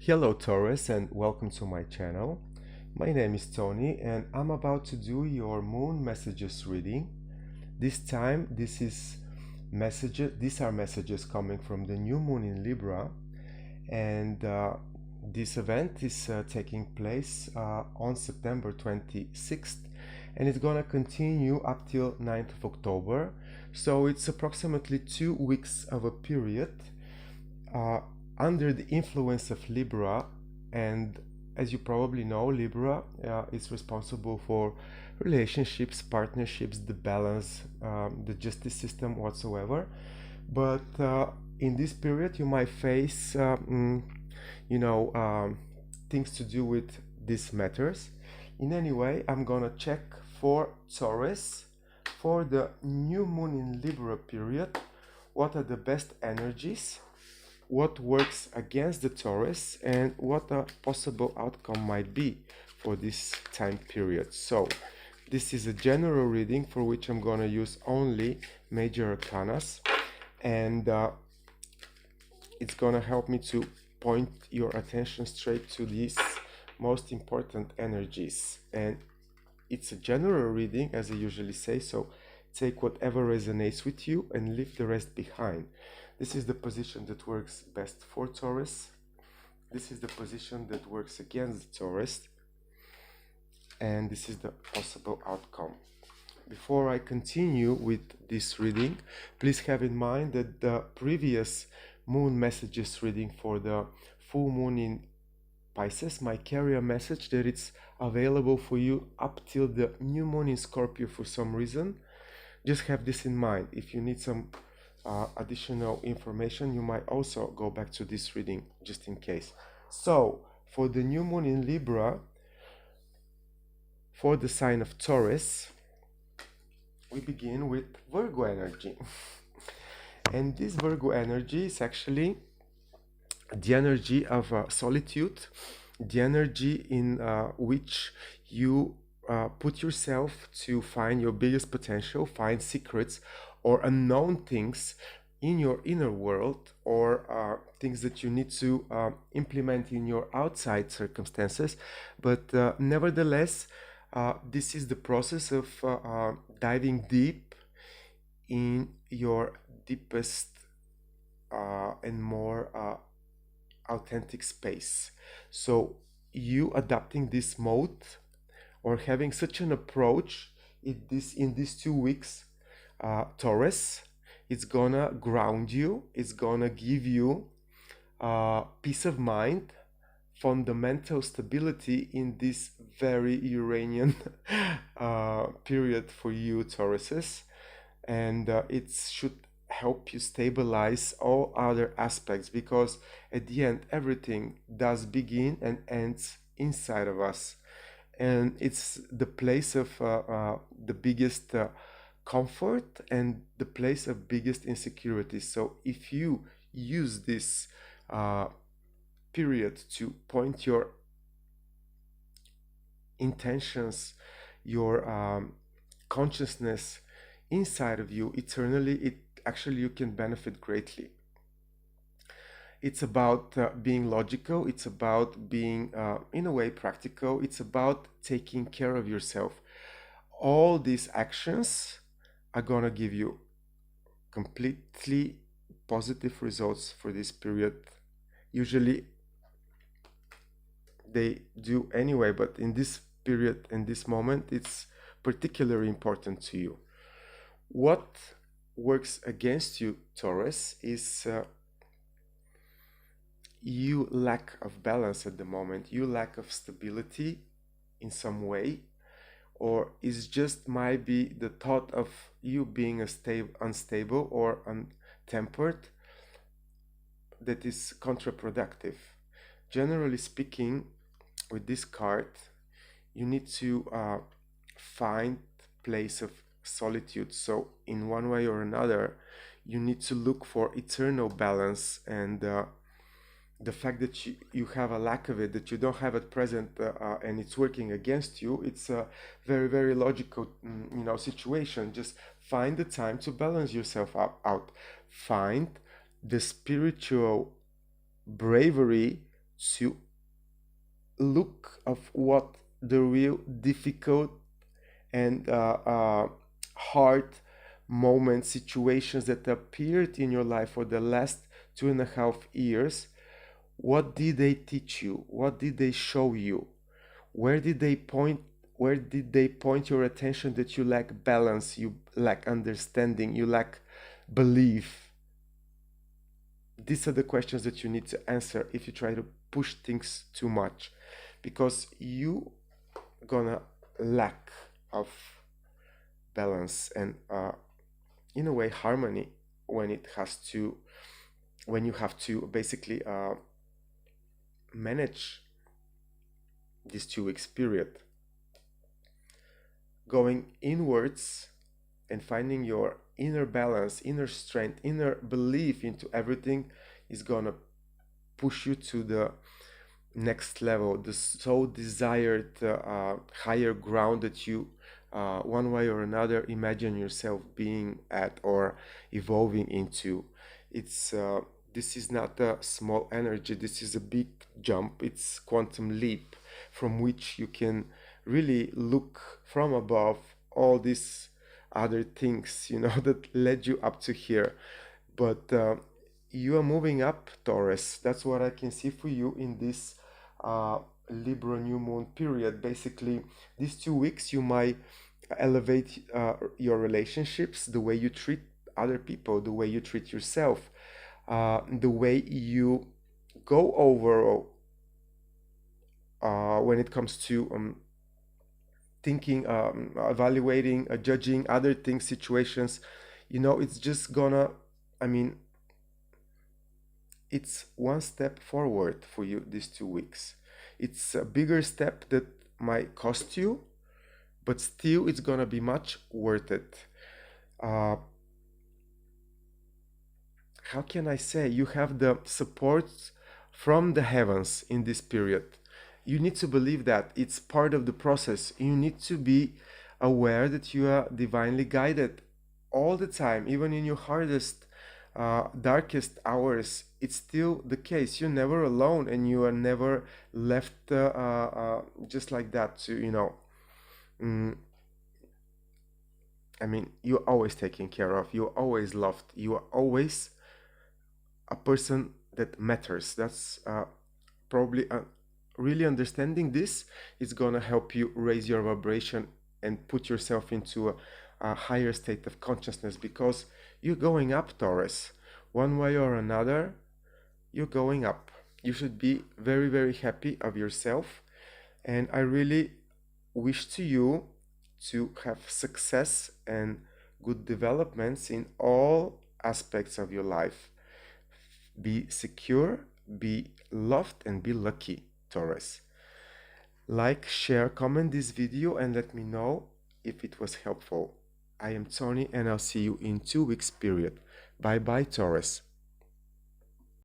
Hello Taurus and welcome to my channel. My name is Tony and I'm about to do your moon messages reading. This time these are messages coming from the new moon in Libra, and this event is taking place on September 26th, and it's gonna continue up till 9th of October. So it's approximately 2 weeks of a period uh, under the influence of Libra. And as you probably know, Libra is responsible for relationships, partnerships, the balance, the justice system whatsoever. But in this period, you might face, you know, things to do with these matters. In any way, I'm gonna check for Taurus for the new moon in Libra period. What are the best energies? What works against the Taurus, and what a possible outcome might be for this time period. So this is a general reading for which I'm going to use only major arcanas, and it's going to help me to point your attention straight to these most important energies. And it's a general reading, as I usually say, so take whatever resonates with you and leave the rest behind. This is the position that works best for Taurus. This is the position that works against Taurus. And this is the possible outcome. Before I continue with this reading, please have in mind that the previous moon messages reading for the full moon in Pisces might carry a message that it's available for you up till the new moon in Scorpio for some reason. Just have this in mind. If you need some additional information, you might also go back to this reading just in case. So for the new moon in Libra, for the sign of Taurus, we begin with Virgo energy. And this Virgo energy is actually the energy of solitude, the energy in which you put yourself to find your biggest potential, find secrets or unknown things in your inner world, or things that you need to implement in your outside circumstances. But nevertheless, this is the process of diving deep in your deepest and more authentic space. So you adapting this mode or having such an approach in these 2 weeks, Taurus, it's gonna ground you, it's gonna give you peace of mind, fundamental stability in this very Uranian period for you, Tauruses, and it should help you stabilize all other aspects, because at the end everything does begin and ends inside of us, and it's the place of the biggest comfort and the place of biggest insecurity. So if you use this period to point your intentions, your consciousness inside of you eternally, you can benefit greatly. It's about being logical, it's about being in a way practical, it's about taking care of yourself. All these actions are gonna give you completely positive results for this period. Usually they do anyway, but in this period, in this moment, it's particularly important to you. What works against you, Taurus, is you lack of balance at the moment, you lack of stability in some way, or it's just might be the thought of you being unstable or untempered that is counterproductive. Generally speaking, with this card, you need to find place of solitude. So in one way or another, you need to look for eternal balance, and the fact that you have a lack of it, that you don't have at present, and it's working against you, it's a very, very logical situation. Just find the time to balance yourself out. Find the spiritual bravery to look of what the real difficult and hard moments, situations that appeared in your life for the last 2.5 years. What did they teach you? What did they show you? Where did they point? Where did they point your attention that you lack balance, you lack understanding, you lack belief? These are the questions that you need to answer if you try to push things too much, because you gonna lack of balance and in a way harmony when you have to basically manage this 2 weeks period. Going inwards and finding your inner balance, inner strength, inner belief into everything is gonna push you to the next level, the so desired higher ground that you one way or another imagine yourself being at or evolving into. It's this is not a small energy, this is a big jump, it's quantum leap from which you can really look from above all these other things, you know, that led you up to here. But you are moving up, Taurus. That's what I can see for you in this Libra new moon period. Basically, these 2 weeks you might elevate your relationships, the way you treat other people, the way you treat yourself, the way you go over when it comes to thinking, evaluating, judging other things, situations. You know, it's just gonna, I mean, it's one step forward for you these 2 weeks. It's a bigger step that might cost you, but still it's gonna be much worth it. Uh, how can I say? You have the support from the heavens in this period. You need to believe that it's part of the process. You need to be aware that you are divinely guided all the time, even in your hardest, darkest hours. It's still the case. You're never alone, and you are never left just like that. To mm, I mean, you're always taken care of. You're always loved. You are always a person that matters. That's probably really understanding this is gonna help you raise your vibration and put yourself into a higher state of consciousness, because you're going up, Taurus. One way or another, you're going up. You should be very, very happy of yourself. And I really wish to you to have success and good developments in all aspects of your life. Be secure, be loved, and be lucky, Taurus. Like, share, comment this video, and let me know if it was helpful. I am Tony, and I'll see you in 2 weeks period. Bye bye, Taurus.